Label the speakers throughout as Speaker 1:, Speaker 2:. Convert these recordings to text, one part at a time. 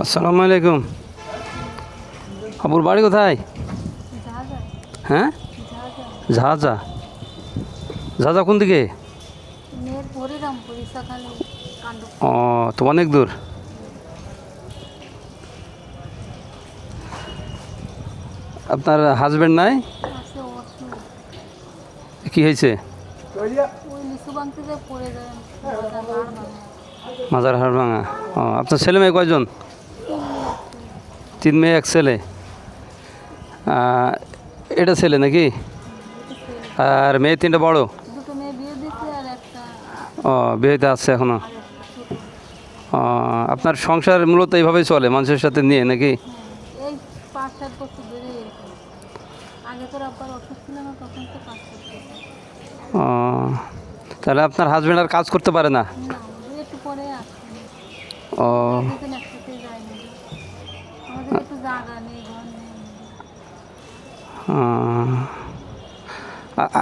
Speaker 1: আসসালামু আলাইকুম। আপুর বাড়ি কোথায়? হ্যাঁ, ঝাঁঝা। ঝাঁঝা কোন দিকে? ও, তো অনেক দূর। আপনার হাজবেন্ড নাই? কি হয়েছে? মাজার হাড় ভাঙা। ও, আপনার ছেলে মেয়ে কয়জন? 3 মেয়ে 1 ছেলে। এটা ছেলে নাকি? আর মেয়ে 3টা বড়? ও, বিয়েতে আছে এখনো। ও, আপনার সংসার মূলত এইভাবেই চলে মানুষের সাথে নিয়ে নাকি? ও, তাহলে আপনার হাজবেন্ড আর কাজ করতে পারে না? ও,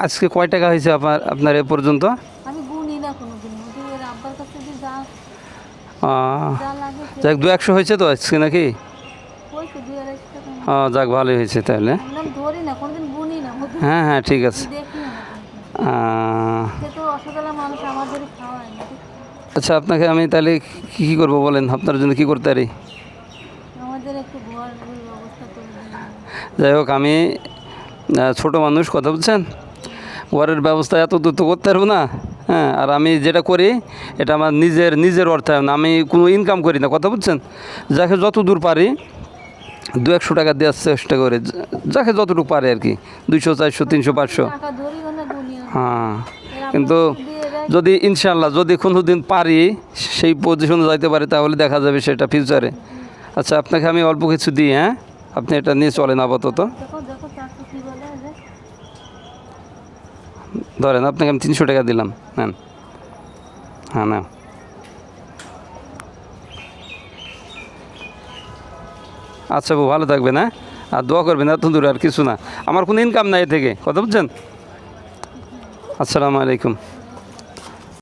Speaker 1: আজকে কয় টাকা হয়েছে আপনার এ পর্যন্ত? যাক, 200 হয়েছে তো আজকে নাকি? যাক, ভালোই হয়েছে তাহলে। হ্যাঁ হ্যাঁ, ঠিক আছে। আচ্ছা, আপনাকে আমি তাহলে কী করবো বলেন? আপনার জন্য কী করতে পারি? যাই হোক, আমি ছোটো মানুষ, কথা বলছেন, ঘরের ব্যবস্থা এত দ্রুত করতে পারবো না। হ্যাঁ, আর আমি যেটা করি এটা আমার নিজের অর্থায়ন, আমি কোনো ইনকাম করি না, কথা বুঝছেন। যাকে যত দূর পারি 200-100 টাকা দেওয়ার চেষ্টা করে, যাকে যতটুকু পারে আর কি, 200, 400, 300, 500। হ্যাঁ, কিন্তু যদি ইনশাল্লাহ যদি কোনো দিন পারি সেই পজিশনে যাইতে পারি তাহলে দেখা যাবে সেটা ফিউচারে। আচ্ছা, আপনাকে আমি অল্প কিছু দিই। হ্যাঁ, আপনি এটা নিয়ে চলেন আপাতত। ধরেন, আপনাকে আমি 300 টাকা দিলাম, নেন। হ্যাঁ, না, আচ্ছা বউ, ভালো থাকবেন। হ্যাঁ, আর দোয়া করবেন, এত দূর আর কিছু না, আমার কোনো ইনকাম নাই এ থেকে, কথা বুঝছেন। আসসালামু আলাইকুম।